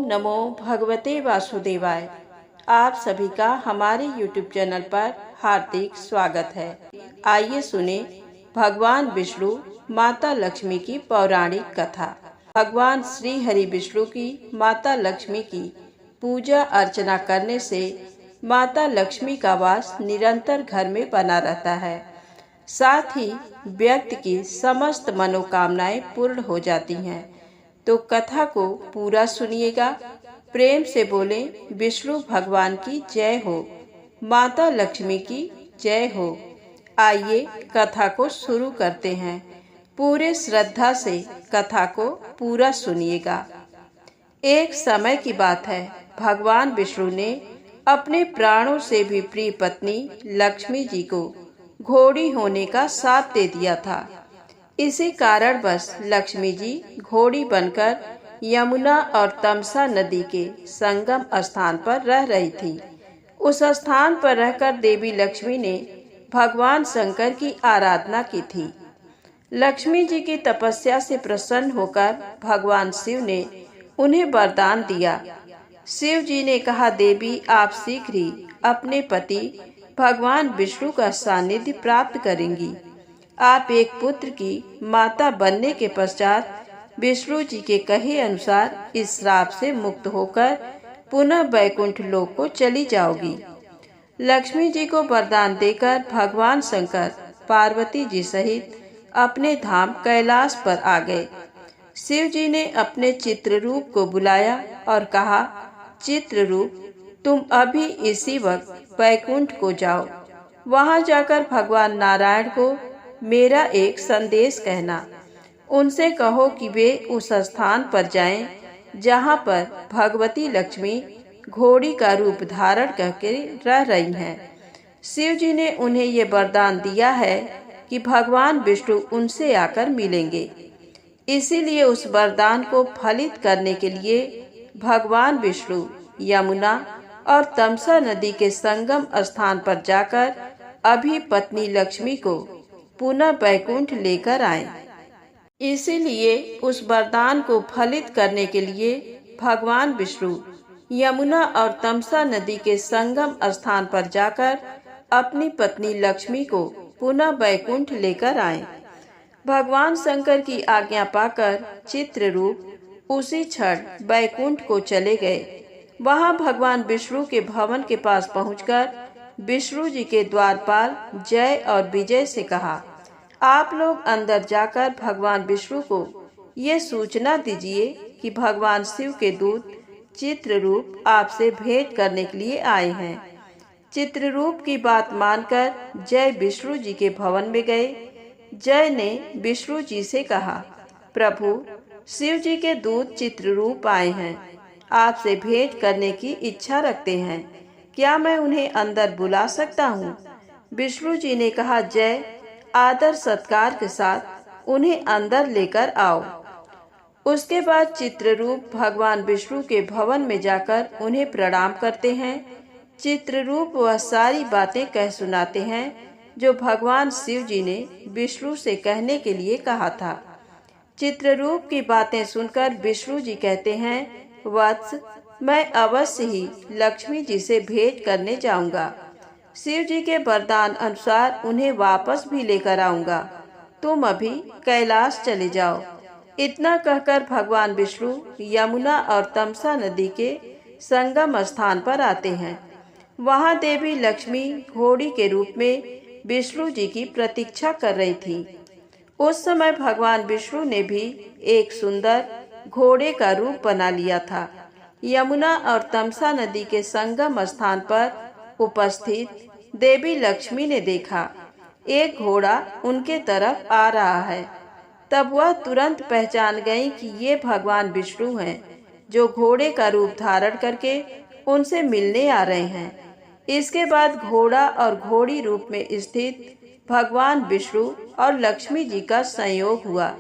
नमो भगवते वासुदेवाय। आप सभी का हमारे YouTube चैनल पर हार्दिक स्वागत है। आइए सुने भगवान विष्णु माता लक्ष्मी की पौराणिक कथा। भगवान श्री हरि विष्णु की माता लक्ष्मी की पूजा अर्चना करने से माता लक्ष्मी का वास निरंतर घर में बना रहता है। साथ ही व्यक्ति की समस्त मनोकामनाएं पूर्ण हो जाती हैं। तो कथा को पूरा सुनिएगा। प्रेम से बोले विष्णु भगवान की जय हो, माता लक्ष्मी की जय हो। आइए कथा को शुरू करते हैं। पूरे श्रद्धा से कथा को पूरा सुनिएगा। एक समय की बात है, भगवान विष्णु ने अपने प्राणों से भी प्रिय पत्नी लक्ष्मी जी को घोड़ी होने का शाप दे दिया था। इसी कारण बस लक्ष्मी जी घोड़ी बनकर यमुना और तमसा नदी के संगम स्थान पर रह रही थी। उस स्थान पर रहकर देवी लक्ष्मी ने भगवान शंकर की आराधना की थी। लक्ष्मी जी की तपस्या से प्रसन्न होकर भगवान शिव ने उन्हें वरदान दिया। शिव जी ने कहा, देवी आप शीघ्र ही अपने पति भगवान विष्णु का सानिध्य प्राप्त करेंगी। आप एक पुत्र की माता बनने के पश्चात विष्णु जी के कहे अनुसार इस श्राप से मुक्त होकर पुनः वैकुंठ लोक को चली जाओगी। लक्ष्मी जी को वरदान देकर भगवान शंकर पार्वती जी सहित अपने धाम कैलाश पर आ गए। शिव जी ने अपने चित्ररूप को बुलाया और कहा, चित्ररूप तुम अभी इसी वक्त वैकुंठ को जाओ। वहां जाकर भगवान नारायण को मेरा एक संदेश कहना। उनसे कहो कि वे उस स्थान पर जाएं जहां पर भगवती लक्ष्मी घोड़ी का रूप धारण करके रह रही हैं। शिव जी ने उन्हें ये वरदान दिया है कि भगवान विष्णु उनसे आकर मिलेंगे। इसीलिए उस वरदान को फलित करने के लिए भगवान विष्णु यमुना और तमसा नदी के संगम स्थान पर जाकर अभी पत्नी लक्ष्मी को पुनः वैकुंठ लेकर आए। इसीलिए उस वरदान को फलित करने के लिए भगवान विष्णु यमुना और तमसा नदी के संगम स्थान पर जाकर अपनी पत्नी लक्ष्मी को पुनः वैकुंठ लेकर आए। भगवान शंकर की आज्ञा पाकर चित्ररूप उसी क्षण वैकुंठ को चले गए। वहां भगवान विष्णु के भवन के पास पहुंचकर विष्णु जी के द्वारपाल जय और विजय से कहा, आप लोग अंदर जाकर भगवान विष्णु को ये सूचना दीजिए कि भगवान शिव के दूत चित्ररूप आपसे भेंट करने के लिए आए हैं। चित्ररूप की बात मानकर जय विष्णु जी के भवन में गए। जय ने विष्णु जी से कहा, प्रभु शिव जी के दूत चित्ररूप आए हैं, आपसे भेंट करने की इच्छा रखते हैं, क्या मैं उन्हें अंदर बुला सकता हूँ? विष्णु जी ने कहा, जय आदर सत्कार के साथ उन्हें अंदर लेकर आओ। उसके बाद चित्ररूप भगवान विष्णु के भवन में जाकर उन्हें प्रणाम करते हैं। चित्ररूप वह सारी बातें कह सुनाते हैं जो भगवान शिव जी ने विष्णु से कहने के लिए कहा था। चित्ररूप की बातें सुनकर विष्णु जी कहते हैं, वत्स मैं अवश्य ही लक्ष्मी जी से भेंट करने जाऊंगा। शिव जी के वरदान अनुसार उन्हें वापस भी लेकर आऊंगा। तुम अभी कैलाश चले जाओ। इतना कहकर भगवान विष्णु यमुना और तमसा नदी के संगम स्थान पर आते हैं। वहां देवी लक्ष्मी घोड़ी के रूप में विष्णु जी की प्रतीक्षा कर रही थी। उस समय भगवान विष्णु ने भी एक सुंदर घोड़े का रूप बना लिया था। यमुना और तमसा नदी के संगम स्थान पर उपस्थित देवी लक्ष्मी ने देखा एक घोड़ा उनके तरफ आ रहा है। तब वह तुरंत पहचान गई कि ये भगवान विष्णु हैं जो घोड़े का रूप धारण करके उनसे मिलने आ रहे हैं। इसके बाद घोड़ा और घोड़ी रूप में स्थित भगवान विष्णु और लक्ष्मी जी का संयोग हुआ,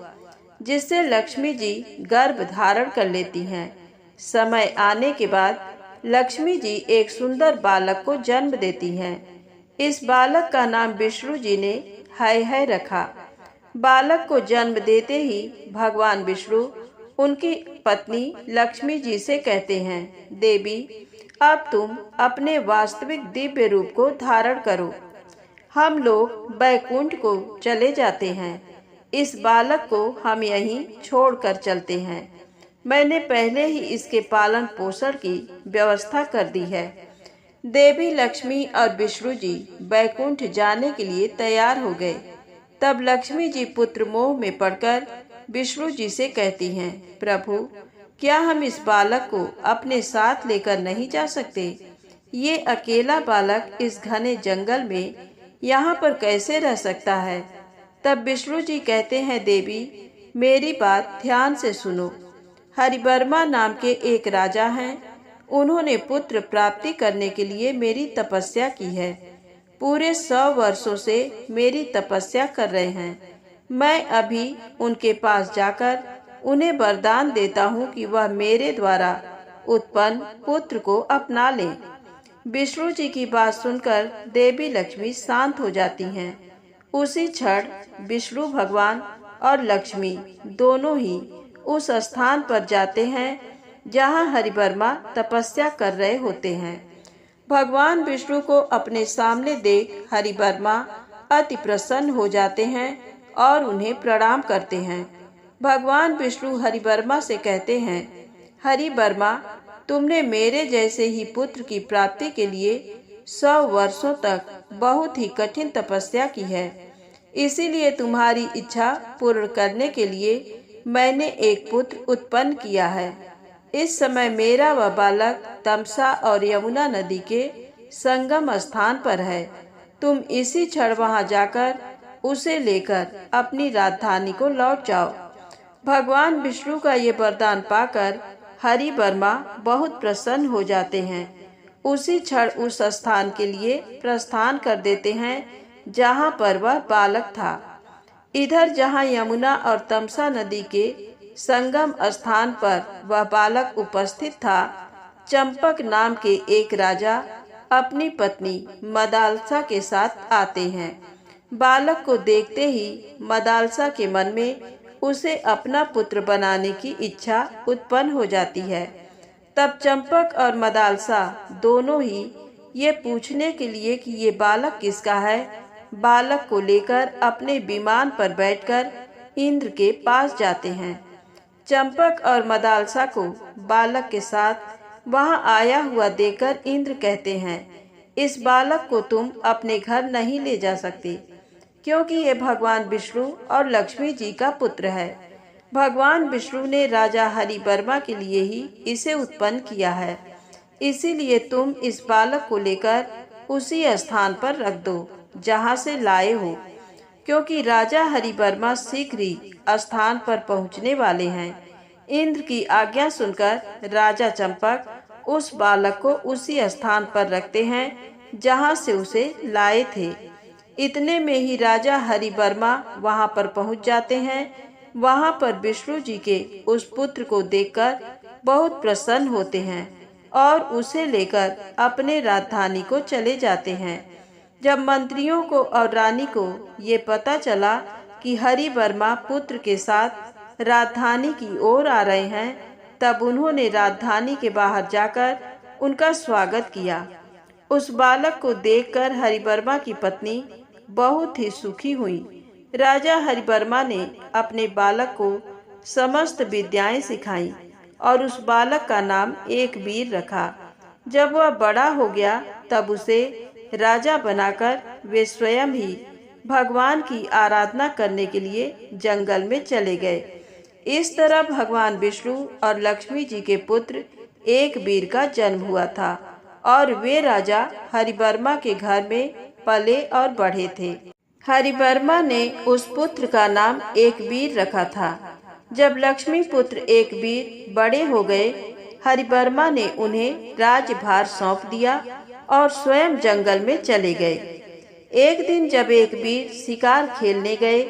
जिससे लक्ष्मी जी गर्भ धारण कर लेती हैं। समय आने के बाद लक्ष्मी जी एक सुंदर बालक को जन्म देती हैं। इस बालक का नाम विष्णु जी ने है रखा। बालक को जन्म देते ही भगवान विष्णु उनकी पत्नी लक्ष्मी जी से कहते हैं, देवी अब तुम अपने वास्तविक दिव्य रूप को धारण करो। हम लोग बैकुंठ को चले जाते हैं। इस बालक को हम यहीं छोड़कर चलते हैं। मैंने पहले ही इसके पालन पोषण की व्यवस्था कर दी है। देवी लक्ष्मी और विष्णु जी बैकुंठ जाने के लिए तैयार हो गए। तब लक्ष्मी जी पुत्र मोह में पड़कर विष्णु जी से कहती हैं, प्रभु क्या हम इस बालक को अपने साथ लेकर नहीं जा सकते? ये अकेला बालक इस घने जंगल में यहाँ पर कैसे रह सकता है? तब विष्णु जी कहते हैं, देवी मेरी बात ध्यान से सुनो। हरिवर्मा नाम के एक राजा हैं। उन्होंने पुत्र प्राप्ति करने के लिए मेरी तपस्या की है। पूरे 100 वर्षों से मेरी तपस्या कर रहे हैं। मैं अभी उनके पास जाकर उन्हें वरदान देता हूँ कि वह मेरे द्वारा उत्पन्न पुत्र को अपना लें। विष्णु जी की बात सुनकर देवी लक्ष्मी शांत हो जाती हैं। उसी क्षण विष्णु भगवान और लक्ष्मी दोनों ही उस स्थान पर जाते हैं जहाँ हरिवर्मा तपस्या कर रहे होते हैं। भगवान विष्णु को अपने सामने देख हरिवर्मा अति प्रसन्न हो जाते हैं और उन्हें प्रणाम करते हैं। भगवान विष्णु हरिवर्मा से कहते हैं, हरिवर्मा तुमने मेरे जैसे ही पुत्र की प्राप्ति के लिए 100 वर्षों तक बहुत ही कठिन तपस्या की है। इसीलिए तुम्हारी इच्छा पूर्ण करने के लिए मैंने एक पुत्र उत्पन्न किया है। इस समय मेरा वह बालक तमसा और यमुना नदी के संगम स्थान पर है। तुम इसी क्षण वहां जाकर उसे लेकर अपनी राजधानी को लौट जाओ। भगवान विष्णु का ये वरदान पाकर हरिवर्मा बहुत प्रसन्न हो जाते हैं। उसी क्षण उस स्थान के लिए प्रस्थान कर देते हैं जहाँ पर वह बालक था। इधर जहाँ यमुना और तमसा नदी के संगम स्थान पर वह बालक उपस्थित था, चंपक नाम के एक राजा अपनी पत्नी मदालसा के साथ आते हैं। बालक को देखते ही मदालसा के मन में उसे अपना पुत्र बनाने की इच्छा उत्पन्न हो जाती है। तब चंपक और मदालसा दोनों ही ये पूछने के लिए कि ये बालक किसका है, बालक को लेकर अपने विमान पर बैठकर इंद्र के पास जाते हैं। चंपक और मदालसा को बालक के साथ वहां आया हुआ देखकर इंद्र कहते हैं, इस बालक को तुम अपने घर नहीं ले जा सकते, क्योंकि ये भगवान विष्णु और लक्ष्मी जी का पुत्र है। भगवान विष्णु ने राजा हरिवर्मा के लिए ही इसे उत्पन्न किया है। इसीलिए तुम इस बालक को लेकर उसी स्थान पर रख दो जहाँ से लाए हो, क्योंकि राजा हरिवर्मा शीघ्र ही स्थान पर पहुँचने वाले हैं। इंद्र की आज्ञा सुनकर राजा चंपक उस बालक को उसी स्थान पर रखते हैं जहाँ से उसे लाए थे। इतने में ही राजा हरिवर्मा वहां पर पहुंच जाते हैं। वहां पर विष्णु जी के उस पुत्र को देखकर बहुत प्रसन्न होते हैं और उसे लेकर अपने राजधानी को चले जाते हैं। जब मंत्रियों को और रानी को ये पता चला कि हरिवर्मा पुत्र के साथ राजधानी की ओर आ रहे हैं, तब उन्होंने राजधानी के बाहर जाकर उनका स्वागत किया। उस बालक को देखकर हरिवर्मा की पत्नी बहुत ही सुखी हुई। राजा हरिवर्मा ने अपने बालक को समस्त विद्याएं सिखाई और उस बालक का नाम एकवीर रखा। जब वह बड़ा हो गया तब उसे राजा बनाकर वे स्वयं ही भगवान की आराधना करने के लिए जंगल में चले गए। इस तरह भगवान विष्णु और लक्ष्मी जी के पुत्र एकवीर का जन्म हुआ था और वे राजा हरिवर्मा के घर में पले और बढ़े थे। हरिवर्मा ने उस पुत्र का नाम एकवीर रखा था। जब लक्ष्मी पुत्र एकवीर बड़े हो गए, हरिवर्मा ने उन्हें राज्यभार सौंप दिया और स्वयं जंगल में चले गए। एक दिन जब एकवीर शिकार खेलने गए,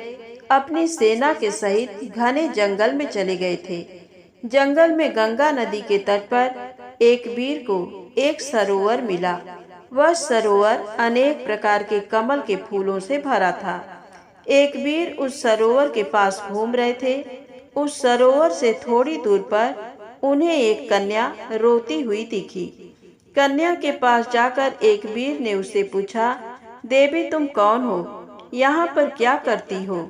अपनी सेना के सहित घने जंगल में चले गए थे। जंगल में गंगा नदी के तट पर एकवीर को एक सरोवर मिला। वह सरोवर अनेक प्रकार के कमल के फूलों से भरा था। एकवीर उस सरोवर के पास घूम रहे थे। उस सरोवर से थोड़ी दूर पर उन्हें एक कन्या रोती हुई दिखी। कन्या के पास जाकर एक वीर ने उससे पूछा, देवी तुम कौन हो? यहाँ पर क्या करती हो?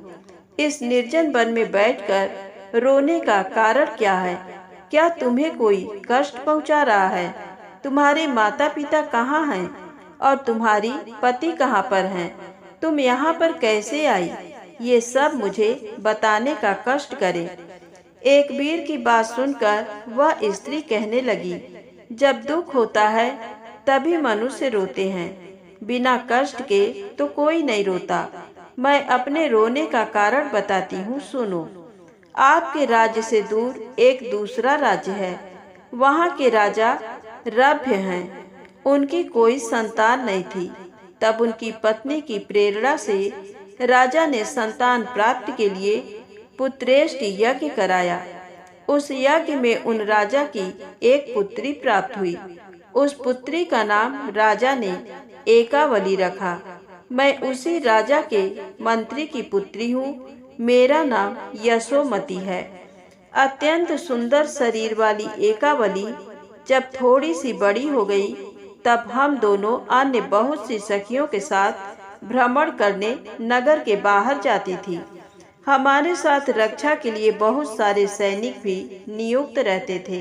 इस निर्जन वन में बैठकर रोने का कारण क्या है? क्या तुम्हें कोई कष्ट पहुँचा रहा है? तुम्हारे माता पिता कहाँ हैं? और तुम्हारी पति कहाँ पर हैं? तुम यहाँ पर कैसे आई? ये सब मुझे बताने का कष्ट करे। एक वीर की बात सुनकर वह स्त्री कहने लगी, जब दुख होता है तभी मनुष्य रोते हैं, बिना कष्ट के तो कोई नहीं रोता। मैं अपने रोने का कारण बताती हूँ, सुनो। आपके राज्य से दूर एक दूसरा राज्य है। वहाँ के राजा रभ्य हैं। उनकी कोई संतान नहीं थी। तब उनकी पत्नी की प्रेरणा से राजा ने संतान प्राप्ति के लिए पुत्रेष्ट यज्ञ कराया। उस यज्ञ में उन राजा की एक पुत्री प्राप्त हुई। उस पुत्री का नाम राजा ने एकावली रखा। मैं उसी राजा के मंत्री की पुत्री हूँ। मेरा नाम यशोमती है। अत्यंत सुंदर शरीर वाली एकावली जब थोड़ी सी बड़ी हो गई, तब हम दोनों अन्य बहुत सी सखियों के साथ भ्रमण करने नगर के बाहर जाती थी। हमारे साथ रक्षा के लिए बहुत सारे सैनिक भी नियुक्त रहते थे।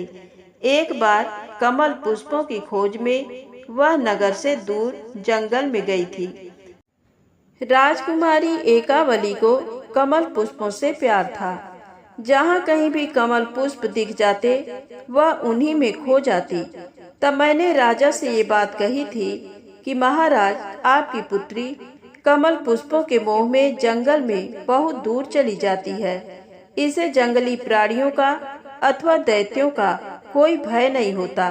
एक बार कमल पुष्पों की खोज में वह नगर से दूर जंगल में गई थी। राजकुमारी एकावली को कमल पुष्पों से प्यार था। जहाँ कहीं भी कमल पुष्प दिख जाते वह उन्हीं में खो जाती। तब मैंने राजा से ये बात कही थी कि महाराज, आपकी पुत्री कमल पुष्पों के मोह में जंगल में बहुत दूर चली जाती है। इसे जंगली प्राणियों का अथवा दैत्यों का कोई भय नहीं होता।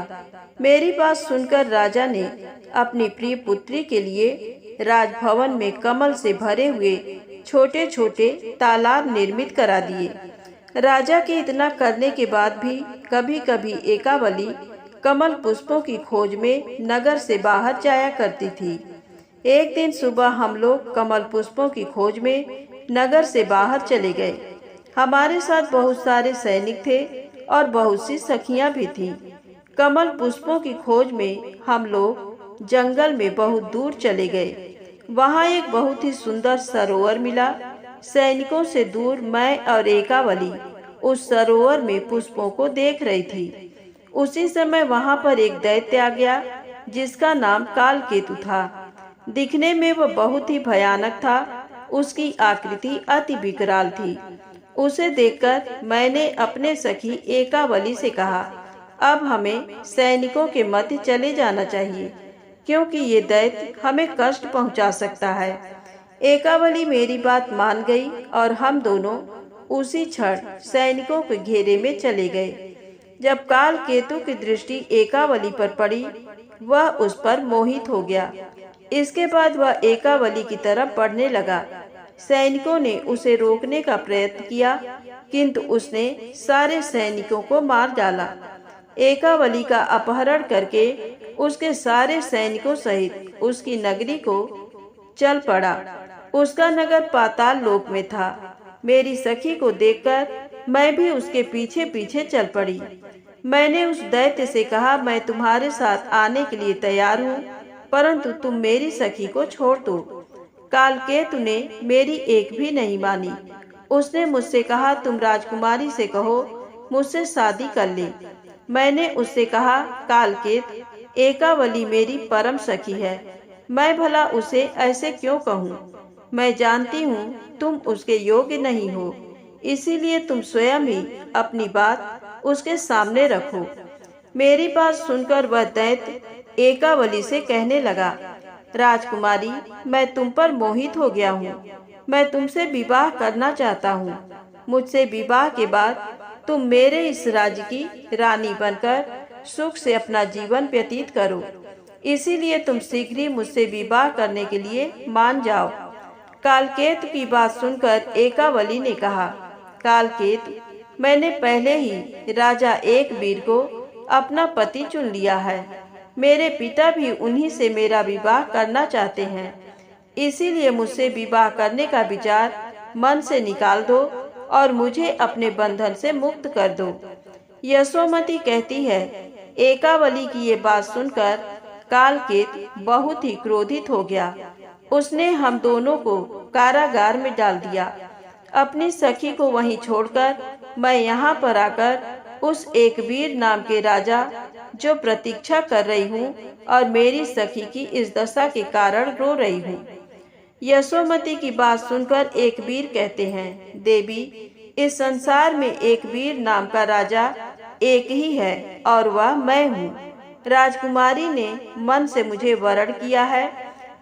मेरी बात सुनकर राजा ने अपनी प्रिय पुत्री के लिए राजभवन में कमल से भरे हुए छोटे छोटे तालाब निर्मित करा दिए। राजा के इतना करने के बाद भी कभी कभी एकावली कमल पुष्पों की खोज में नगर से बाहर जाया करती थी। एक दिन सुबह हम लोग कमल पुष्पों की खोज में नगर से बाहर चले गए। हमारे साथ बहुत सारे सैनिक थे और बहुत सी सखियां भी थीं। कमल पुष्पों की खोज में हम लोग जंगल में बहुत दूर चले गए। वहाँ एक बहुत ही सुंदर सरोवर मिला। सैनिकों से दूर मैं और एकावली उस सरोवर में पुष्पों को देख रही थी। उसी समय वहाँ पर एक दैत्य आ गया जिसका नाम कालकेतु था। दिखने में वह बहुत ही भयानक था। उसकी आकृति अति विकराल थी। उसे देखकर मैंने अपने सखी एकावली से कहा, अब हमें सैनिकों के मध्य चले जाना चाहिए, क्योंकि ये दैत्य हमें कष्ट पहुंचा सकता है। एकावली मेरी बात मान गई और हम दोनों उसी क्षण सैनिकों के घेरे में चले गए। जब काल केतु की दृष्टि एकावली पर पड़ी, वह उस पर मोहित हो गया। इसके बाद वह एकावली की तरफ बढ़ने लगा। सैनिकों ने उसे रोकने का प्रयत्न किया, किंतु उसने सारे सैनिकों को मार डाला। एकावली का अपहरण करके उसके सारे सैनिकों सहित उसकी नगरी को चल पड़ा। उसका नगर पाताल लोक में था। मेरी सखी को देखकर मैं भी उसके पीछे पीछे चल पड़ी। मैंने उस दैत्य से कहा, मैं तुम्हारे साथ आने के लिए तैयार हूँ, परंतु तुम मेरी सखी को छोड़ दो। कालकेतु ने मेरी एक भी नहीं मानी। उसने मुझसे कहा, तुम राजकुमारी से कहो मुझसे शादी कर ले। मैंने उससे कहा, कालकेत, एकावली मेरी परम सखी है, मैं भला उसे ऐसे क्यों कहूँ? मैं जानती हूँ तुम उसके योग्य नहीं हो, इसीलिए तुम स्वयं ही अपनी बात उसके सामने रखो। मेरी बात सुनकर वह दैत्य एकावली से कहने लगा, राजकुमारी, मैं तुम पर मोहित हो गया हूँ। मैं तुमसे विवाह करना चाहता हूँ। मुझसे विवाह के बाद तुम मेरे इस राज्य की रानी बनकर सुख से अपना जीवन व्यतीत करो। इसीलिए तुम शीघ्र ही मुझसे विवाह करने के लिए मान जाओ। कालकेतु की बात सुनकर एकावली ने कहा, कालकेतु, मैंने पहले ही राजा एक वीर को अपना पति चुन लिया है। मेरे पिता भी उन्हीं से मेरा विवाह करना चाहते हैं। इसीलिए मुझसे विवाह करने का विचार मन से निकाल दो और मुझे अपने बंधन से मुक्त कर दो। यशोमती कहती है, एकावली की ये बात सुनकर कालकेत बहुत ही क्रोधित हो गया। उसने हम दोनों को कारागार में डाल दिया। अपनी सखी को वहीं छोड़कर मैं यहाँ पर आकर उस एकवीर नाम के राजा जो प्रतीक्षा कर रही हूँ और मेरी सखी की इस दशा के कारण रो रही हूँ। यशोमती की बात सुनकर एकवीर कहते हैं, देवी, इस संसार में एकवीर नाम का राजा एक ही है और वह मैं हूँ। राजकुमारी ने मन से मुझे वरण किया है,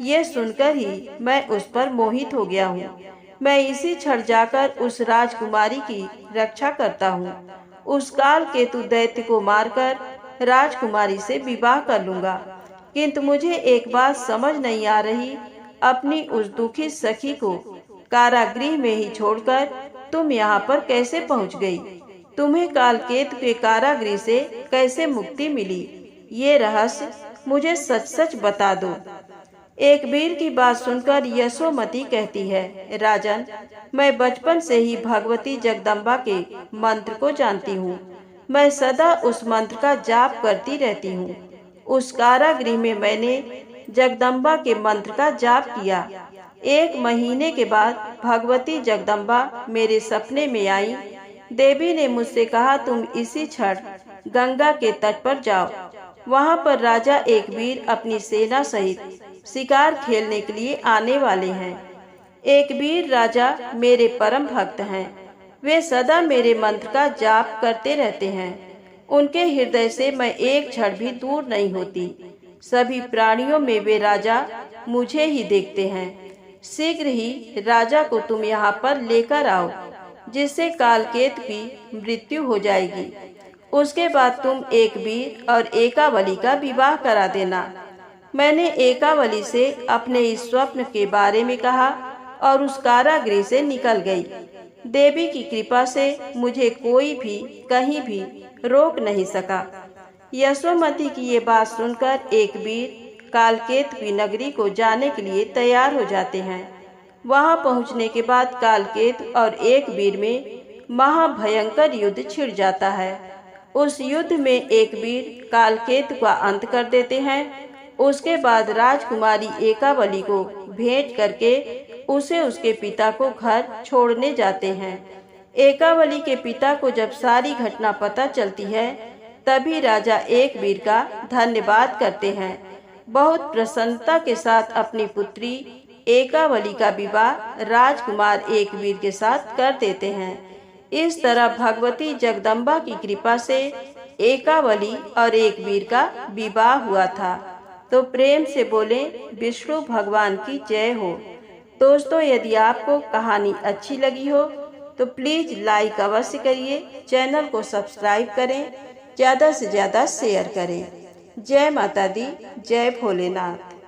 ये सुनकर ही मैं उस पर मोहित हो गया हूँ। मैं इसी क्षण जाकर उस राजकुमारी की रक्षा करता हूँ। उस काल केतु दैत्य को मारकर राजकुमारी से विवाह कर लूंगा। किंतु मुझे एक बात समझ नहीं आ रही, अपनी उस दुखी सखी को कारागृह में ही छोड़कर तुम यहाँ पर कैसे पहुँच गई? तुम्हें कालकेतु के कारागृह से कैसे मुक्ति मिली? ये रहस्य मुझे सच सच बता दो। एकवीर की बात सुनकर यशोमती कहती है, राजन, मैं बचपन से ही भगवती जगदम्बा के मंत्र को जानती हूँ। मैं सदा उस मंत्र का जाप करती रहती हूँ। उस कारागृह में मैंने जगदम्बा के मंत्र का जाप किया। 1 महीने के बाद भगवती जगदम्बा मेरे सपने में आई। देवी ने मुझसे कहा, तुम इसी क्षण गंगा के तट पर जाओ। वहाँ पर राजा एकवीर अपनी सेना सहित शिकार खेलने के लिए आने वाले हैं। एकवीर राजा मेरे परम भक्त हैं। वे सदा मेरे मंत्र का जाप करते रहते हैं। उनके हृदय से मैं एक क्षण भी दूर नहीं होती। सभी प्राणियों में वे राजा मुझे ही देखते हैं। शीघ्र ही राजा को तुम यहाँ पर लेकर आओ, जिससे कालकेत की मृत्यु हो जाएगी। उसके बाद तुम एकवीर और एकावली का विवाह करा देना। मैंने एकावली से अपने इस स्वप्न के बारे में कहा और उस कारागृह से निकल गई। देवी की कृपा से मुझे कोई भी कहीं भी रोक नहीं सका। यशोमती की ये बात सुनकर एकवीर कालकेत की नगरी को जाने के लिए तैयार हो जाते हैं। वहां पहुंचने के बाद कालकेत और एकवीर में महाभयंकर युद्ध छिड़ जाता है। उस युद्ध में एकवीर कालकेत का अंत कर देते हैं। उसके बाद राजकुमारी एकावली को भेंट करके उसे उसके पिता को घर छोड़ने जाते हैं। एकावली के पिता को जब सारी घटना पता चलती है, तभी राजा एकवीर का धन्यवाद करते हैं। बहुत प्रसन्नता के साथ अपनी पुत्री एकावली का विवाह राजकुमार एकवीर के साथ कर देते हैं। इस तरह भगवती जगदम्बा की कृपा से एकावली और एकवीर का विवाह हुआ था। तो प्रेम से बोले, विष्णु भगवान की जय हो। दोस्तों, यदि आपको कहानी अच्छी लगी हो तो प्लीज़ लाइक अवश्य करिए, चैनल को सब्सक्राइब करें, ज़्यादा से ज़्यादा शेयर करें। जय माता दी, जय भोलेनाथ।